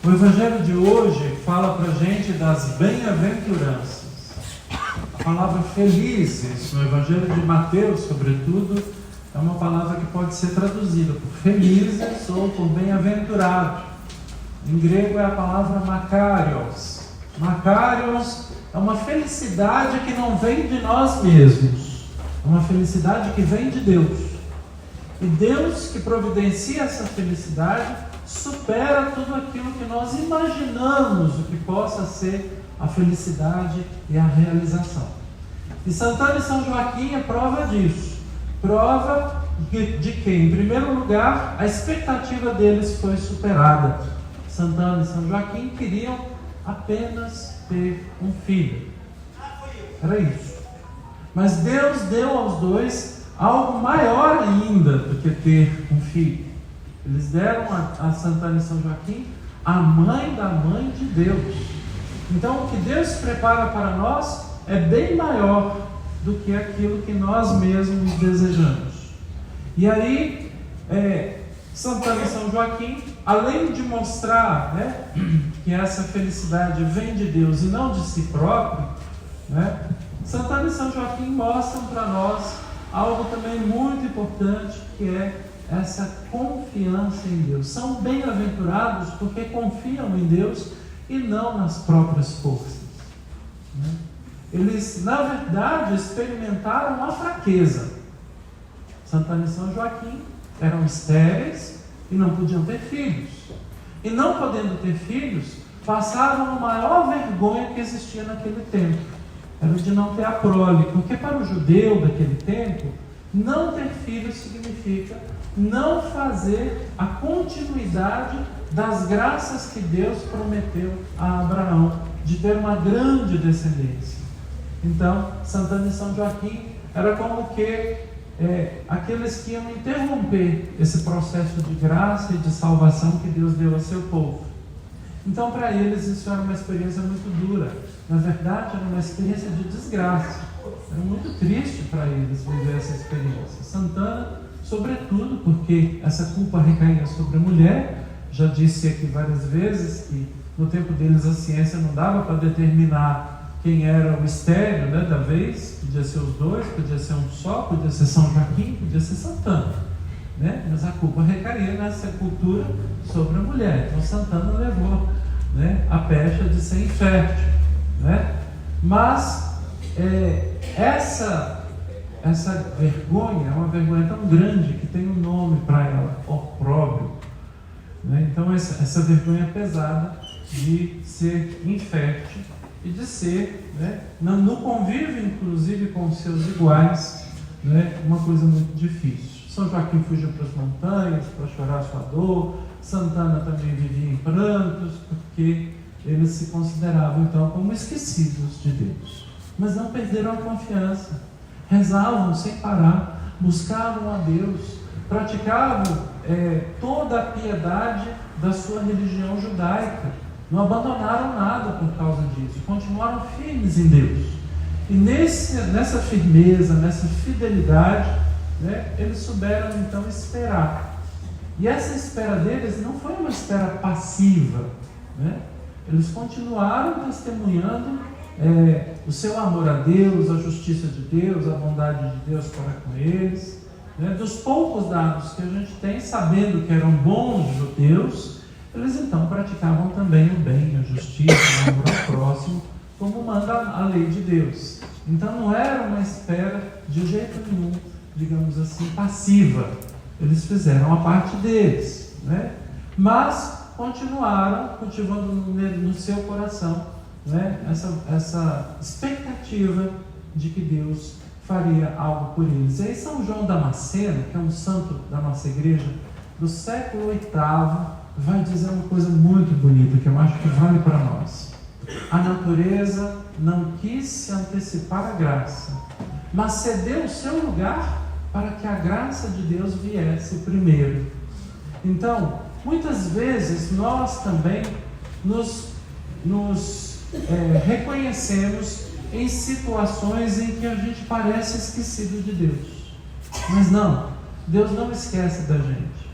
O Evangelho de hoje fala para a gente das bem-aventuranças. A palavra felizes, no Evangelho de Mateus, sobretudo, é uma palavra que pode ser traduzida por felizes ou por bem-aventurado. Em grego é a palavra makarios. Makarios é uma felicidade que não vem de nós mesmos, é uma felicidade que vem de Deus. E Deus que providencia essa felicidade supera tudo aquilo que nós imaginamos o que possa ser a felicidade e a realização. E Santana e São Joaquim é prova disso. Prova de que, em primeiro lugar, a expectativa deles foi superada. Santana e São Joaquim queriam apenas ter um filho. Era isso. Mas Deus deu aos dois algo maior ainda do que ter um filho. Eles deram a Santana e São Joaquim a mãe da mãe de Deus. Então o que Deus prepara para nós é bem maior do que aquilo que nós mesmos desejamos. E aí, Santana e São Joaquim, além de mostrar, que essa felicidade vem de Deus e não de si próprio, Santana e São Joaquim mostram para nós algo também muito importante, que é essa confiança em Deus. São bem-aventurados porque confiam em Deus e não nas próprias forças. Eles, na verdade, experimentaram a fraqueza. Santana e São Joaquim eram estéreis e não podiam ter filhos. E não podendo ter filhos, passaram a maior vergonha que existia naquele tempo. Era de não ter a prole, porque para o judeu daquele tempo, não ter filhos significa não fazer a continuidade das graças que Deus prometeu a Abraão, de ter uma grande descendência. Então, Santana e São Joaquim era como que aqueles que iam interromper esse processo de graça e de salvação que Deus deu a seu povo. Então, para eles, isso era uma experiência muito dura. Na verdade, era uma experiência de desgraça. Era muito triste para eles viver essa experiência. Santana, sobretudo, porque essa culpa recaía sobre a mulher. Já disse aqui várias vezes que no tempo deles a ciência não dava para determinar quem era o estéril, da vez. Podia ser os dois, podia ser um só, podia ser São Joaquim, podia ser Santana. Mas a culpa recaía nessa cultura sobre a mulher. Então Santana levou a pecha de ser infértil. Mas essa vergonha é uma vergonha tão grande que tem um nome para ela: opróbrio. Então essa vergonha pesada de ser infértil e de ser, no convívio inclusive com os seus iguais, uma coisa muito difícil. São Joaquim fugiu para as montanhas para chorar sua dor. Santana também vivia em prantos, porque eles se consideravam então como esquecidos de Deus. Mas não perderam a confiança. Rezavam sem parar, buscavam a Deus, praticavam toda a piedade da sua religião judaica. Não abandonaram nada por causa disso, continuaram firmes em Deus. E nessa firmeza, nessa fidelidade, eles souberam então esperar. E essa espera deles não foi uma espera passiva. Eles continuaram testemunhando o seu amor a Deus, a justiça de Deus, a bondade de Deus para com eles. Dos poucos dados que a gente tem, sabendo que eram bons judeus, eles então praticavam também o bem, a justiça, o amor ao próximo, como manda a lei de Deus. Então não era uma espera de jeito nenhum, digamos assim, passiva. Eles fizeram a parte deles, mas continuaram cultivando no seu coração essa expectativa de que Deus faria algo por eles. E aí São João Damasceno, que é um santo da nossa igreja, do século VIII, vai dizer uma coisa muito bonita, que eu acho que vale para nós. A natureza não quis se antecipar à graça, mas cedeu o seu lugar para que a graça de Deus viesse primeiro. Então, muitas vezes nós também nos reconhecemos em situações em que a gente parece esquecido de Deus. Mas não, Deus não esquece da gente.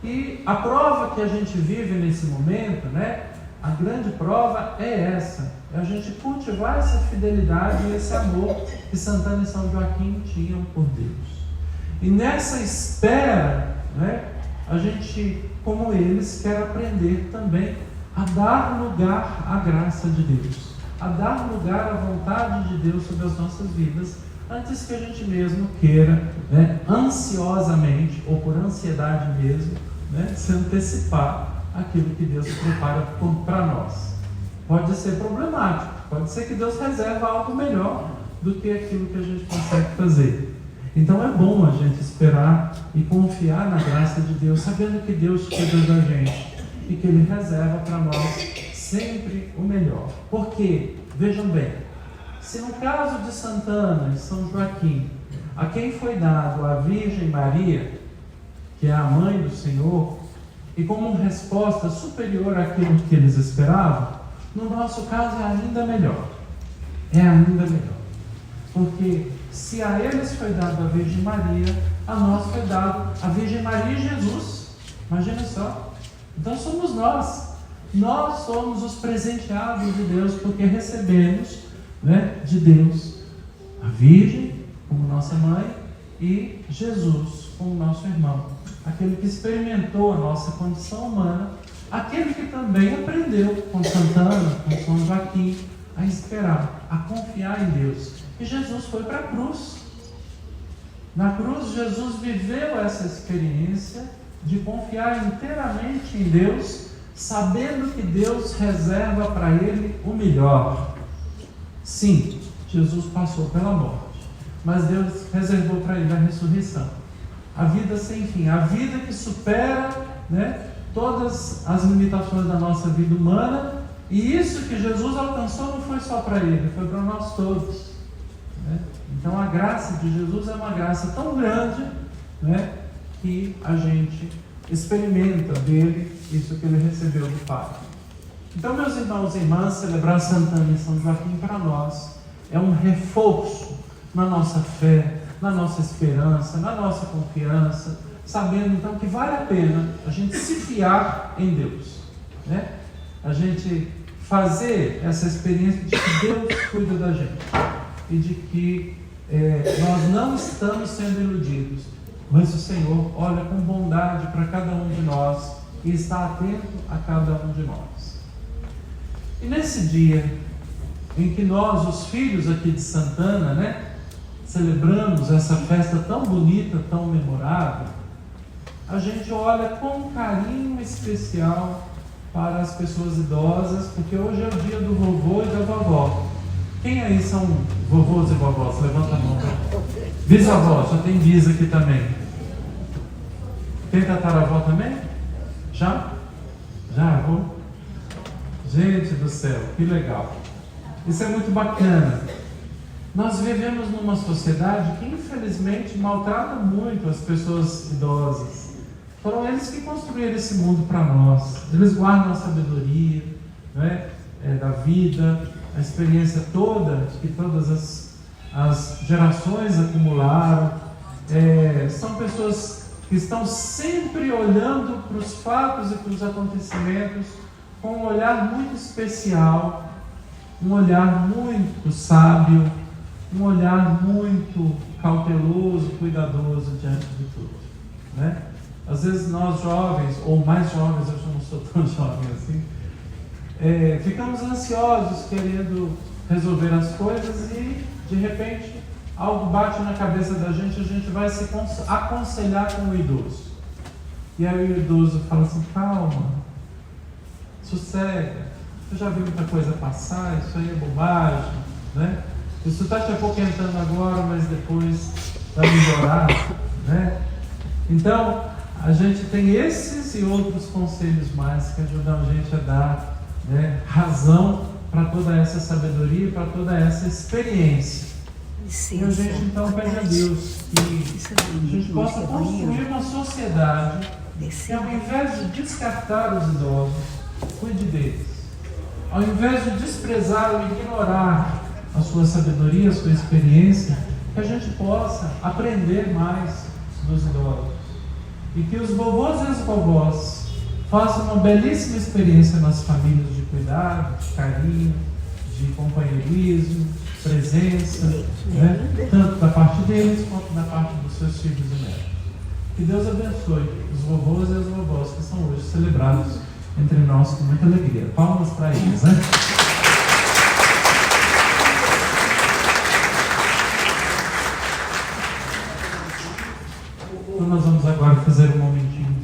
E a prova que a gente vive nesse momento, né? A grande prova é essa, é a gente cultivar essa fidelidade e esse amor que Santana e São Joaquim tinham por Deus. E nessa espera, né, a gente, como eles, quer aprender também a dar lugar à graça de Deus, a dar lugar à vontade de Deus sobre as nossas vidas, antes que a gente mesmo queira, né, ansiosamente, ou por ansiedade mesmo, né, se antecipar aquilo que Deus prepara para nós. Pode ser problemático, pode ser que Deus reserva algo melhor do que aquilo que a gente consegue fazer. Então é bom a gente esperar e confiar na graça de Deus, sabendo que Deus cuida da gente e que Ele reserva para nós sempre o melhor. Porque, vejam bem, se no caso de Santana e São Joaquim, a quem foi dado a Virgem Maria, que é a mãe do Senhor, e como resposta superior àquilo que eles esperavam, no nosso caso é ainda melhor. É ainda melhor. Porque se a eles foi dado a Virgem Maria, a nós foi dado a Virgem Maria e Jesus. Imagina só. Então somos nós. Nós somos os presenteados de Deus, porque recebemos, né, de Deus a Virgem como nossa mãe e Jesus como nosso irmão. Aquele que experimentou a nossa condição humana, aquele que também aprendeu com Santana, com São Joaquim, a esperar, a confiar em Deus. E Jesus foi para a cruz. Na cruz, Jesus viveu essa experiência de confiar inteiramente em Deus, sabendo que Deus reserva para ele o melhor. Sim, Jesus passou pela morte, mas Deus reservou para ele a ressurreição. A vida sem fim, a vida que supera, né, todas as limitações da nossa vida humana. E isso que Jesus alcançou não foi só para ele, foi para nós todos, né? Então a graça de Jesus é uma graça tão grande, né, que a gente experimenta dele isso que ele recebeu do Pai. Então, meus irmãos e irmãs, celebrar Santana e São Joaquim para nós é um reforço na nossa fé, na nossa esperança, na nossa confiança, sabendo então que vale a pena a gente se fiar em Deus, né? A gente fazer essa experiência de que Deus cuida da gente e de que nós não estamos sendo iludidos, mas o Senhor olha com bondade para cada um de nós e está atento a cada um de nós. E nesse dia em que nós, os filhos aqui de Santana, né, celebramos essa festa tão bonita, tão memorável, a gente olha com carinho especial para as pessoas idosas, porque hoje é o dia do vovô e da vovó. Quem aí são vovôs e vovós? Levanta a mão. Bisavó, só tem bis aqui também. Tem tataravó também? Já? Já, vou? Gente do céu, que legal. Isso é muito bacana. Nós vivemos numa sociedade que infelizmente maltrata muito as pessoas idosas. Foram eles que construíram esse mundo para nós. Eles guardam a sabedoria, né, da vida, a experiência toda que todas as gerações acumularam. São pessoas que estão sempre olhando para os fatos e para os acontecimentos com um olhar muito especial, um olhar muito sábio, um olhar muito cauteloso, cuidadoso diante de tudo, né? Às vezes nós jovens, ou mais jovens, eu já não sou tão jovem assim, ficamos ansiosos querendo resolver as coisas e de repente algo bate na cabeça da gente, a gente vai se aconselhar com o idoso. E aí o idoso fala assim: calma, sossega, eu já vi muita coisa passar, isso aí é bobagem, né? Isso está te apoquentando agora, mas depois vai melhorar, né? Então, a gente tem esses e outros conselhos mais que ajudam a gente a dar, né, razão para toda essa sabedoria, para toda essa experiência. E a gente então pede a Deus que a gente possa construir uma sociedade que, ao invés de descartar os idosos, cuide deles. Ao invés de desprezar ou ignorar a sua sabedoria, a sua experiência, que a gente possa aprender mais dos idosos. e que os vovôs e as vovós façam uma belíssima experiência nas famílias de cuidado, de carinho, de companheirismo, presença, né? Tanto da parte deles quanto da parte dos seus filhos e netos. Que Deus abençoe os vovôs e as vovós que são hoje celebrados entre nós com muita alegria. Palmas para eles, né? Então nós vamos agora fazer um momentinho